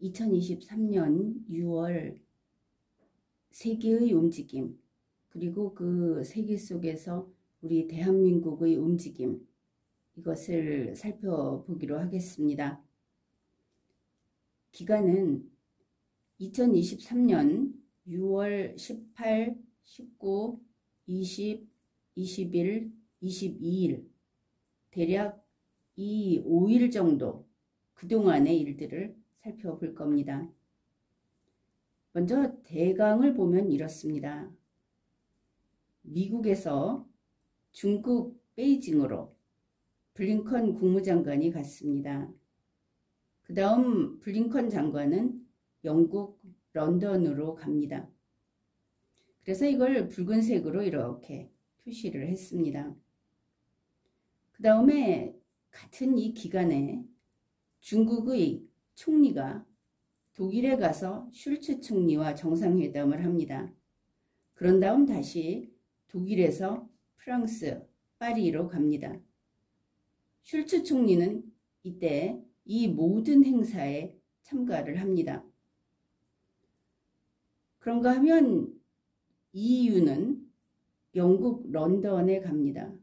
2023년 6월 세계의 움직임, 그리고 그 세계 속에서 우리 대한민국의 움직임, 이것을 살펴보기로 하겠습니다. 기간은 2023년 6월 18, 19, 20, 21, 22일 대략 이 5일 정도 그동안의 일들을 살펴볼 겁니다. 먼저 대강을 보면 이렇습니다. 미국에서 중국 베이징으로 블링컨 국무장관이 갔습니다. 그 다음 블링컨 장관은 영국 런던으로 갑니다. 그래서 이걸 붉은색으로 이렇게 표시를 했습니다. 그 다음에 같은 이 기간에 중국의 총리가 독일에 가서 슐츠 총리와 정상회담을 합니다. 그런 다음 다시 독일에서 프랑스 파리로 갑니다. 슐츠 총리는 이때 이 모든 행사에 참가를 합니다. 그런가 하면 EU는 영국 런던에 갑니다.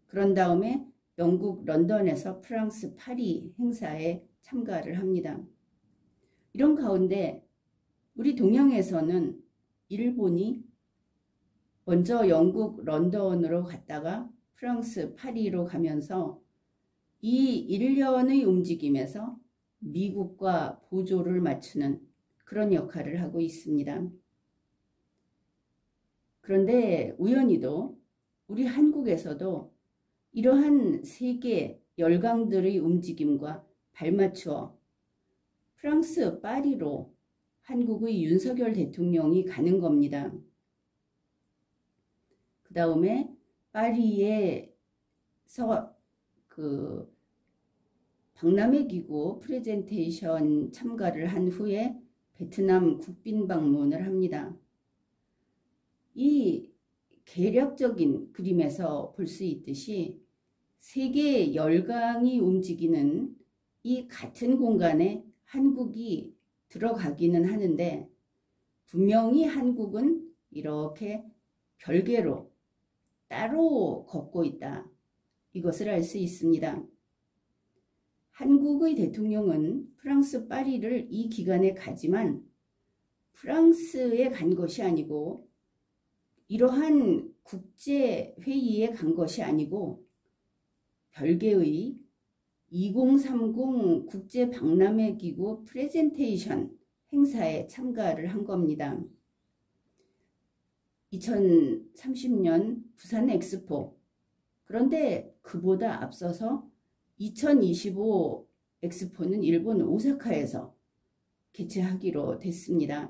그런 다음에 영국 런던에서 프랑스 파리 행사에 참가를 합니다. 이런 가운데 우리 동양에서는 일본이 먼저 영국 런던으로 갔다가 프랑스 파리로 가면서 이 일련의 움직임에서 미국과 보조를 맞추는 그런 역할을 하고 있습니다. 그런데 우연히도 우리 한국에서도 이러한 세계 열강들의 움직임과 발맞추어 프랑스 파리로 한국의 윤석열 대통령이 가는 겁니다. 그 다음에 파리에서 그 박람회 기구 프레젠테이션 참가를 한 후에 베트남 국빈 방문을 합니다. 이 계략적인 그림에서 볼 수 있듯이 세계 열강이 움직이는 이 같은 공간에 한국이 들어가기는 하는데 분명히 한국은 이렇게 별개로 따로 걷고 있다. 이것을 알 수 있습니다. 한국의 대통령은 프랑스 파리를 이 기간에 가지만 프랑스에 간 것이 아니고 이러한 국제회의에 간 것이 아니고 별개의 2030 국제박람회기구 프레젠테이션 행사에 참가를 한 겁니다. 2030년 부산 엑스포, 그런데 그보다 앞서서 2025 엑스포는 일본 오사카에서 개최하기로 됐습니다.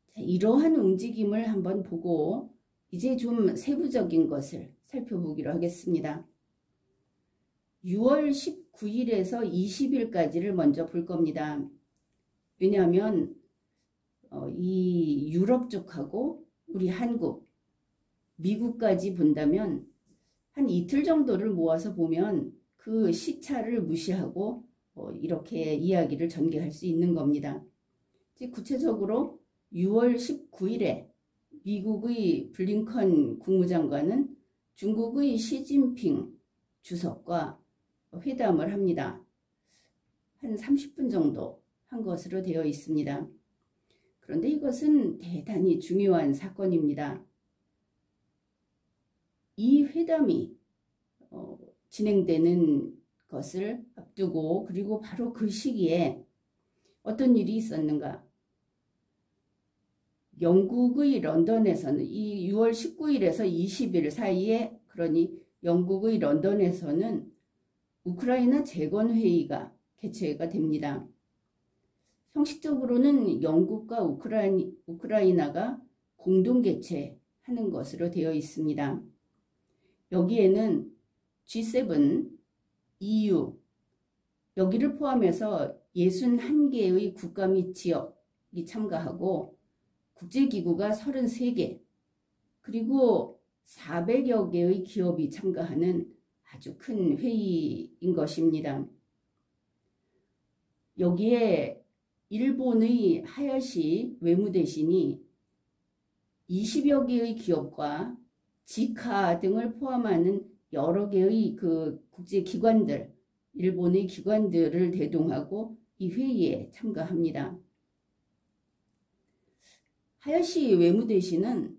자, 이러한 움직임을 한번 보고 이제 좀 세부적인 것을 살펴보기로 하겠습니다. 6월 19일에서 20일까지를 먼저 볼 겁니다. 왜냐하면 이 유럽 쪽하고 우리 한국, 미국까지 본다면 한 이틀 정도를 모아서 보면 그 시차를 무시하고 이렇게 이야기를 전개할 수 있는 겁니다. 구체적으로 6월 19일에 미국의 블링컨 국무장관은 중국의 시진핑 주석과 회담을 합니다. 한 30분 정도 한 것으로 되어 있습니다. 그런데 이것은 대단히 중요한 사건입니다. 이 회담이 진행되는 것을 앞두고 그리고 바로 그 시기에 어떤 일이 있었는가? 영국의 런던에서는 이 6월 19일에서 20일 사이에, 그러니 영국의 런던에서는 우크라이나 재건회의가 개최가 됩니다. 형식적으로는 영국과 우크라이나가 공동 개최하는 것으로 되어 있습니다. 여기에는 G7, EU, 여기를 포함해서 61개의 국가 및 지역이 참가하고 국제기구가 33개, 그리고 400여 개의 기업이 참가하는 아주 큰 회의인 것입니다. 여기에 일본의 하야시 외무대신이 20여 개의 기업과 지카 등을 포함하는 여러 개의 그 국제기관들, 일본의 기관들을 대동하고 이 회의에 참가합니다. 하야시 외무대신은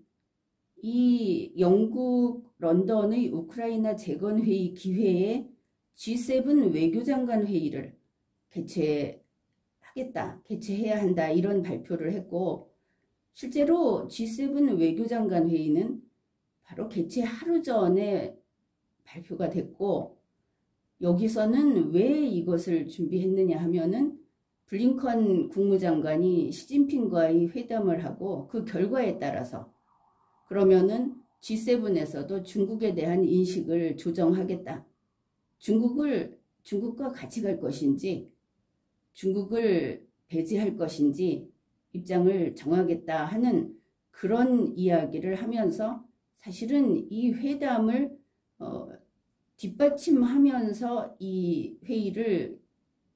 이 영국 런던의 우크라이나 재건회의 기회에 G7 외교장관 회의를 개최해야 한다 이런 발표를 했고, 실제로 G7 외교장관 회의는 바로 개최 하루 전에 발표가 됐고, 여기서는 왜 이것을 준비했느냐 하면은 블링컨 국무장관이 시진핑과의 회담을 하고 그 결과에 따라서 그러면은 G7에서도 중국에 대한 인식을 조정하겠다. 중국과 같이 갈 것인지 중국을 배제할 것인지 입장을 정하겠다 하는 그런 이야기를 하면서 사실은 이 회담을 뒷받침하면서 이 회의를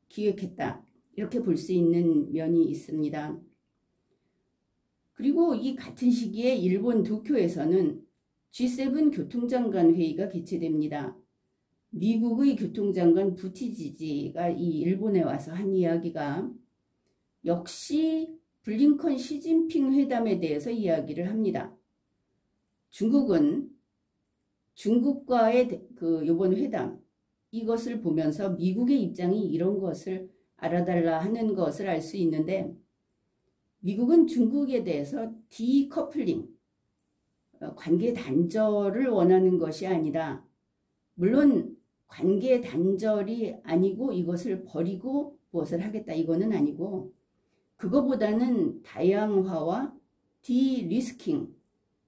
기획했다. 이렇게 볼 수 있는 면이 있습니다. 그리고 이 같은 시기에 일본 도쿄에서는 G7 교통장관 회의가 개최됩니다. 미국의 교통장관 부티지지가 이 일본에 와서 한 이야기가 역시 블링컨 시진핑 회담에 대해서 이야기를 합니다. 중국은 중국과의 이번 회담 이것을 보면서 미국의 입장이 이런 것을 알아달라 하는 것을 알 수 있는데, 미국은 중국에 대해서 디커플링, 관계 단절을 원하는 것이 아니라, 물론 관계 단절이 아니고 이것을 버리고 무엇을 하겠다 이거는 아니고, 그거보다는 다양화와 디리스킹,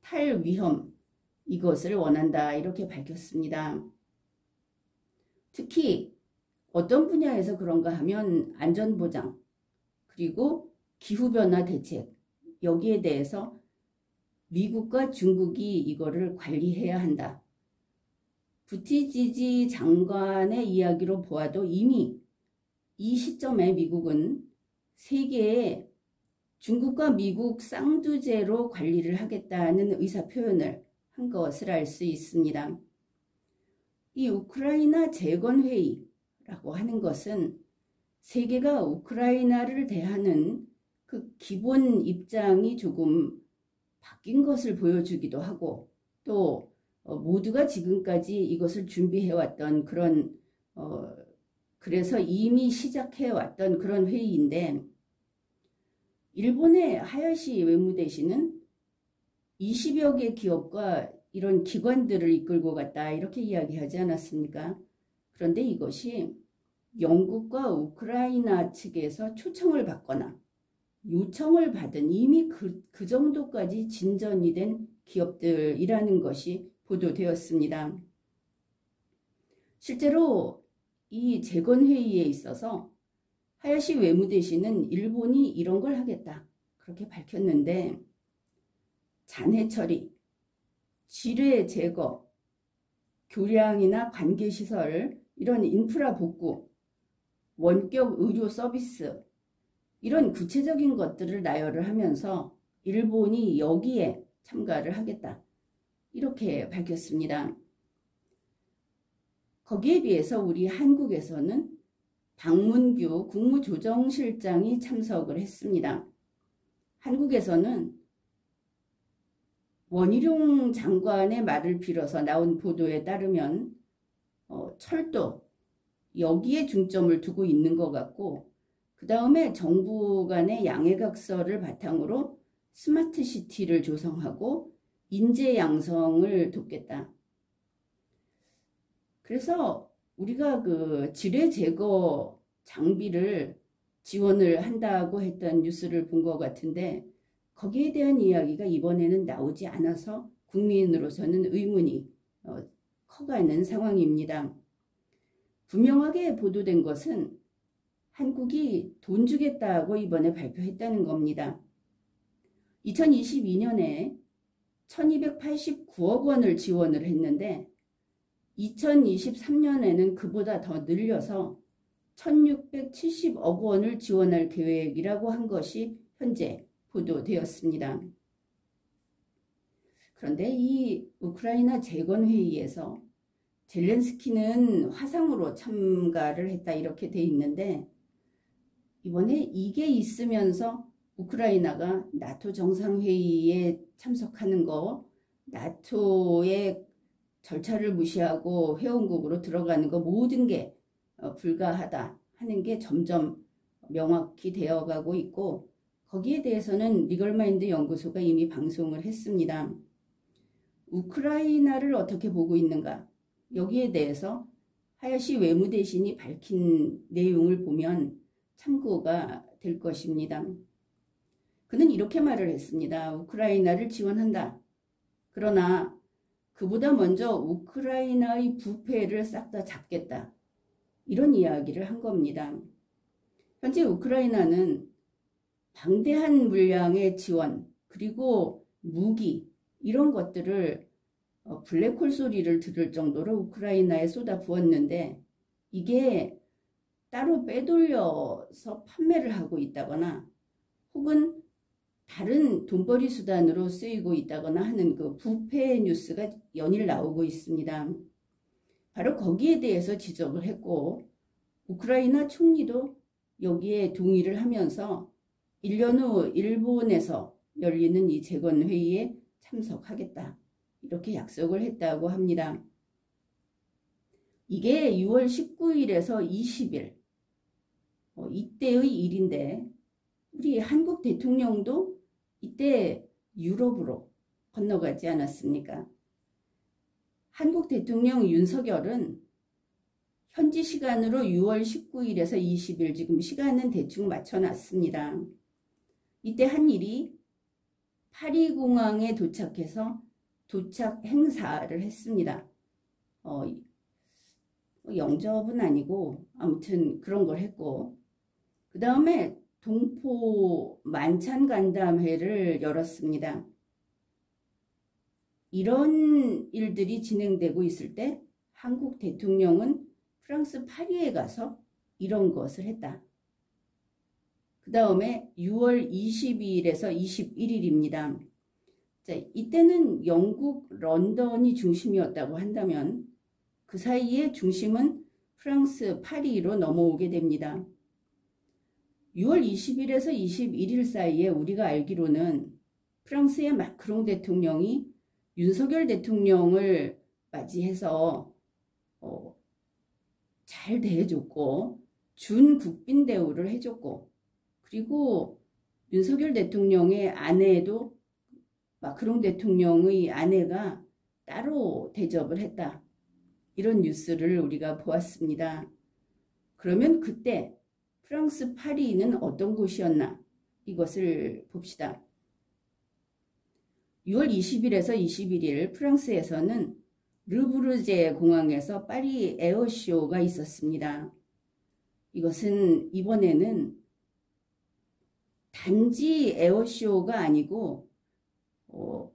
탈위험 이것을 원한다 이렇게 밝혔습니다. 특히 어떤 분야에서 그런가 하면 안전보장 그리고 기후변화 대책, 여기에 대해서 미국과 중국이 이거를 관리해야 한다. 부티지지 장관의 이야기로 보아도 이미 이 시점에 미국은 세계에 중국과 미국 쌍두제로 관리를 하겠다는 의사표현을 한 것을 알 수 있습니다. 이 우크라이나 재건회의라고 하는 것은 세계가 우크라이나를 대하는 그 기본 입장이 조금 바뀐 것을 보여주기도 하고, 또 모두가 지금까지 이것을 준비해왔던 그런 그래서 이미 시작해왔던 그런 회의인데, 일본의 하야시 외무대신은 20여 개 기업과 이런 기관들을 이끌고 갔다 이렇게 이야기하지 않았습니까? 그런데 이것이 영국과 우크라이나 측에서 초청을 받거나 요청을 받은 이미 그 정도까지 진전이 된 기업들이라는 것이 보도되었습니다. 실제로 이 재건회의에 있어서 하야시 외무대신은 일본이 이런 걸 하겠다 그렇게 밝혔는데, 잔해 처리, 지뢰 제거, 교량이나 관계시설, 이런 인프라 복구, 원격 의료 서비스, 이런 구체적인 것들을 나열을 하면서 일본이 여기에 참가를 하겠다 이렇게 밝혔습니다. 거기에 비해서 우리 한국에서는 박문규 국무조정실장이 참석을 했습니다. 한국에서는 원희룡 장관의 말을 빌어서 나온 보도에 따르면 철도 여기에 중점을 두고 있는 것 같고, 그 다음에 정부 간의 양해각서를 바탕으로 스마트시티를 조성하고 인재 양성을 돕겠다. 그래서 우리가 그 지뢰 제거 장비를 지원을 한다고 했던 뉴스를 본 것 같은데, 거기에 대한 이야기가 이번에는 나오지 않아서 국민으로서는 의문이 커가는 상황입니다. 분명하게 보도된 것은 한국이 돈 주겠다고 이번에 발표했다는 겁니다. 2022년에 1289억 원을 지원을 했는데 2023년에는 그보다 더 늘려서 1670억 원을 지원할 계획이라고 한 것이 현재 보도되었습니다. 그런데 이 우크라이나 재건회의에서 젤렌스키는 화상으로 참가를 했다 이렇게 돼 있는데, 이번에 이게 있으면서 우크라이나가 나토 정상회의에 참석하는 거, 나토의 절차를 무시하고 회원국으로 들어가는 거 모든 게 불가하다 하는 게 점점 명확히 되어가고 있고, 거기에 대해서는 리걸마인드 연구소가 이미 방송을 했습니다. 우크라이나를 어떻게 보고 있는가? 여기에 대해서 하야시 외무대신이 밝힌 내용을 보면 참고가 될 것입니다. 그는 이렇게 말을 했습니다. 우크라이나를 지원한다. 그러나 그보다 먼저 우크라이나의 부패를 싹 다 잡겠다. 이런 이야기를 한 겁니다. 현재 우크라이나는 방대한 물량의 지원, 그리고 무기, 이런 것들을 블랙홀 소리를 들을 정도로 우크라이나에 쏟아 부었는데, 이게 따로 빼돌려서 판매를 하고 있다거나 혹은 다른 돈벌이 수단으로 쓰이고 있다거나 하는 그 부패 뉴스가 연일 나오고 있습니다. 바로 거기에 대해서 지적을 했고, 우크라이나 총리도 여기에 동의를 하면서 1년 후 일본에서 열리는 이 재건회의에 참석하겠다, 이렇게 약속을 했다고 합니다. 이게 6월 19일에서 20일 이때의 일인데, 우리 한국 대통령도 이때 유럽으로 건너가지 않았습니까? 한국 대통령 윤석열은 현지 시간으로 6월 19일에서 20일, 지금 시간은 대충 맞춰놨습니다. 이때 한 일이 파리 공항에 도착해서 도착 행사를 했습니다. 영접은 아니고 아무튼 그런 걸 했고, 그 다음에 동포 만찬 간담회를 열었습니다. 이런 일들이 진행되고 있을 때 한국 대통령은 프랑스 파리에 가서 이런 것을 했다. 그 다음에 6월 22일에서 21일입니다. 자, 이때는 영국 런던이 중심이었다고 한다면 그 사이에 중심은 프랑스 파리로 넘어오게 됩니다. 6월 20일에서 21일 사이에 우리가 알기로는 프랑스의 마크롱 대통령이 윤석열 대통령을 맞이해서 잘 대해줬고 준국빈 대우를 해줬고, 그리고 윤석열 대통령의 아내도 마크롱 대통령의 아내가 따로 대접을 했다, 이런 뉴스를 우리가 보았습니다. 그러면 그때 프랑스 파리는 어떤 곳이었나, 이것을 봅시다. 6월 20일에서 21일 프랑스에서는 르브르제 공항에서 파리 에어쇼가 있었습니다. 이것은 이번에는 단지 에어쇼가 아니고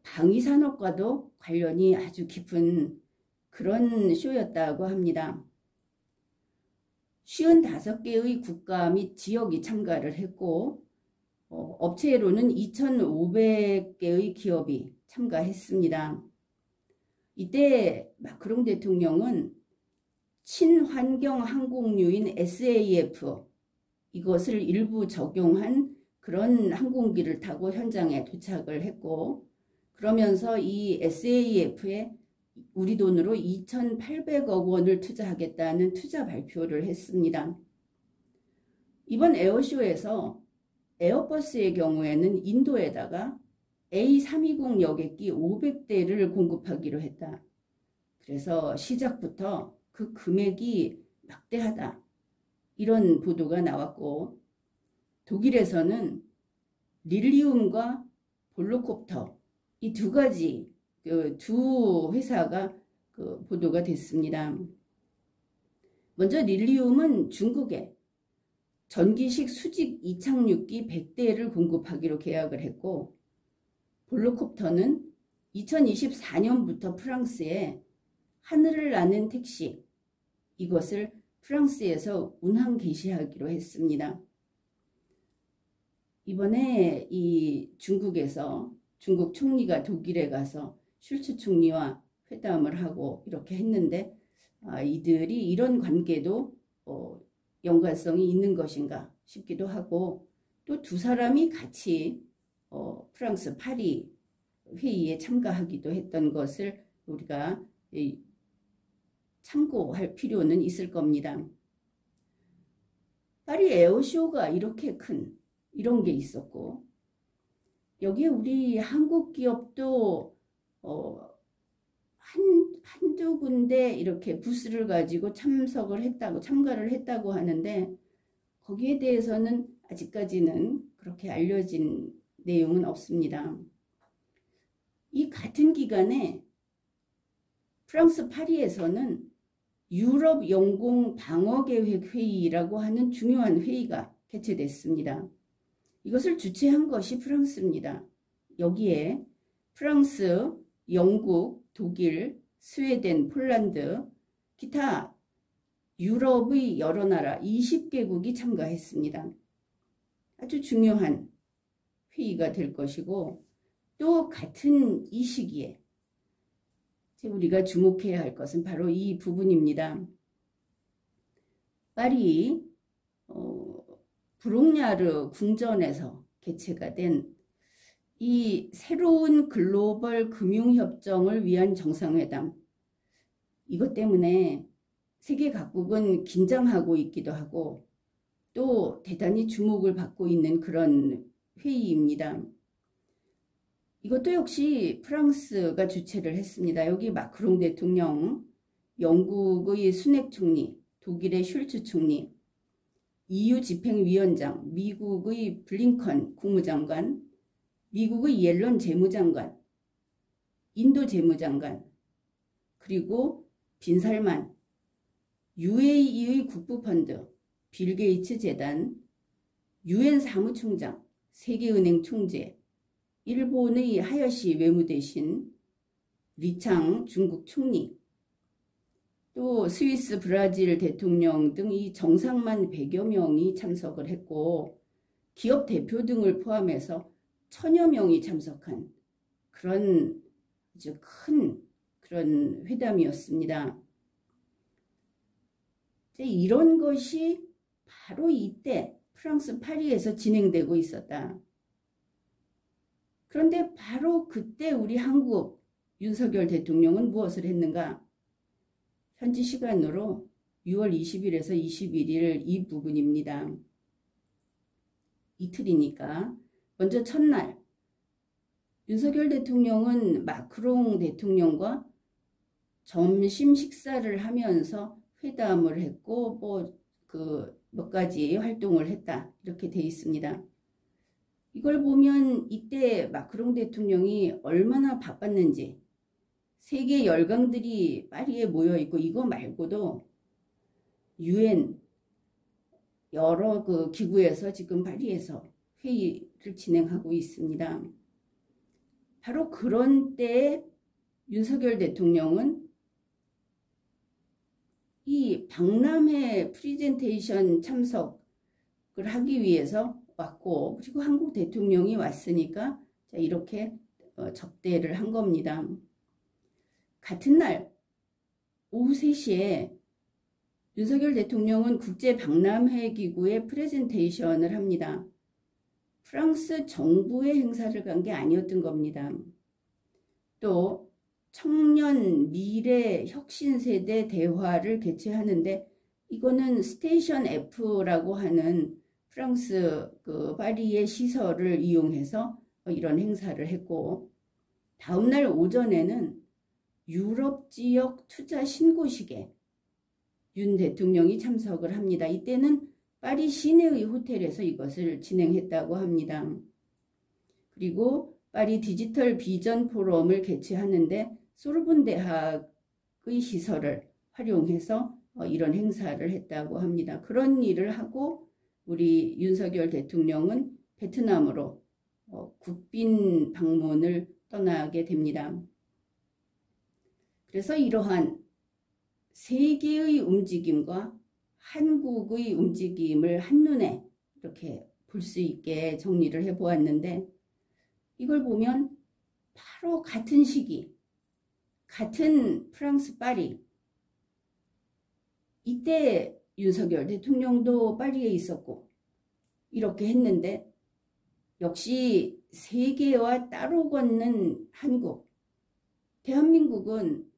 방위산업과도 관련이 아주 깊은 그런 쇼였다고 합니다. 55개의 국가 및 지역이 참가를 했고, 업체로는 2,500개의 기업이 참가했습니다. 이때 마크롱 대통령은 친환경 항공유인 SAF, 이것을 일부 적용한 그런 항공기를 타고 현장에 도착을 했고, 그러면서 이 SAF에 우리 돈으로 2,800억 원을 투자하겠다는 투자 발표를 했습니다. 이번 에어쇼에서 에어버스의 경우에는 인도에다가 A320 여객기 500대를 공급하기로 했다. 그래서 시작부터 그 금액이 막대하다, 이런 보도가 나왔고, 독일에서는 릴리움과 볼로콥터, 이 두 가지 두 회사가 보도가 됐습니다. 먼저 릴리움은 중국에 전기식 수직 이착륙기 100대를 공급하기로 계약을 했고, 볼로콥터는 2024년부터 프랑스에 하늘을 나는 택시, 이것을 프랑스에서 운항 개시하기로 했습니다. 이번에 이 중국에서 중국 총리가 독일에 가서 슐츠 총리와 회담을 하고 이렇게 했는데 이들이 이런 관계도 연관성이 있는 것인가 싶기도 하고, 또 두 사람이 같이 프랑스 파리 회의에 참가하기도 했던 것을 우리가 참고할 필요는 있을 겁니다. 파리 에어쇼가 이렇게 큰 이런 게 있었고, 여기에 우리 한국 기업도 한두 군데 이렇게 부스를 가지고 참가를 했다고 하는데, 거기에 대해서는 아직까지는 그렇게 알려진 내용은 없습니다. 이 같은 기간에 프랑스 파리에서는 유럽 영공 방어 계획 회의라고 하는 중요한 회의가 개최됐습니다. 이것을 주최한 것이 프랑스입니다. 여기에 프랑스, 영국, 독일, 스웨덴, 폴란드, 기타 유럽의 여러 나라 20개국이 참가했습니다. 아주 중요한 회의가 될 것이고, 또 같은 이 시기에 우리가 주목해야 할 것은 바로 이 부분입니다. 파리 브롱냐르 궁전에서 개최가 된 이 새로운 글로벌 금융협정을 위한 정상회담, 이것 때문에 세계 각국은 긴장하고 있기도 하고 또 대단히 주목을 받고 있는 그런 회의입니다. 이것도 역시 프랑스가 주최를 했습니다. 여기 마크롱 대통령, 영국의 수넥 총리, 독일의 슐츠 총리, EU 집행위원장, 미국의 블링컨 국무장관, 미국의 옐런 재무장관, 인도 재무장관, 그리고 빈살만, UAE의 국부펀드, 빌 게이츠 재단, UN 사무총장, 세계은행 총재, 일본의 하야시 외무대신, 리창 중국 총리, 또 스위스, 브라질 대통령 등 이 정상만 100여 명이 참석을 했고, 기업 대표 등을 포함해서 1000여 명이 참석한 그런 아주 큰 그런 회담이었습니다. 이런 것이 바로 이때 프랑스 파리에서 진행되고 있었다. 그런데 바로 그때 우리 한국 윤석열 대통령은 무엇을 했는가? 현지 시간으로 6월 20일에서 21일 이 부분입니다. 이틀이니까 먼저 첫날 윤석열 대통령은 마크롱 대통령과 점심 식사를 하면서 회담을 했고 몇 가지 활동을 했다, 이렇게 돼 있습니다. 이걸 보면 이때 마크롱 대통령이 얼마나 바빴는지, 세계 열강들이 파리에 모여 있고 이거 말고도 UN 여러 기구에서 지금 파리에서 회의를 진행하고 있습니다. 바로 그런 때에 윤석열 대통령은 이 박람회 프리젠테이션 참석을 하기 위해서 왔고, 그리고 한국 대통령이 왔으니까 이렇게 접대를 한 겁니다. 같은 날 오후 3시에 윤석열 대통령은 국제박람회 기구의 프레젠테이션을 합니다. 프랑스 정부의 행사를 간 게 아니었던 겁니다. 또 청년 미래 혁신 세대 대화를 개최하는데, 이거는 스테이션 F라고 하는 프랑스 파리의 시설을 이용해서 이런 행사를 했고, 다음날 오전에는 유럽 지역 투자 신고식에 윤 대통령이 참석을 합니다. 이때는 파리 시내의 호텔에서 이것을 진행했다고 합니다. 그리고 파리 디지털 비전 포럼을 개최하는데 소르본 대학의 시설을 활용해서 이런 행사를 했다고 합니다. 그런 일을 하고 우리 윤석열 대통령은 베트남으로 국빈 방문을 떠나게 됩니다. 그래서 이러한 세계의 움직임과 한국의 움직임을 한눈에 이렇게 볼 수 있게 정리를 해 보았는데, 이걸 보면 바로 같은 시기, 같은 프랑스 파리, 이때 윤석열 대통령도 파리에 있었고 이렇게 했는데, 역시 세계와 따로 걷는 한국, 대한민국은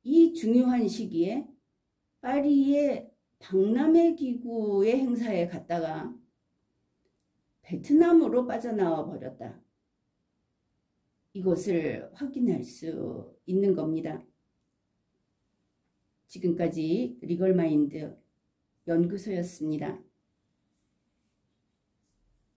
이 중요한 시기에 파리의 박람회 기구의 행사에 갔다가 베트남으로 빠져나와 버렸다. 이것을 확인할 수 있는 겁니다. 지금까지 리걸마인드 연구소였습니다.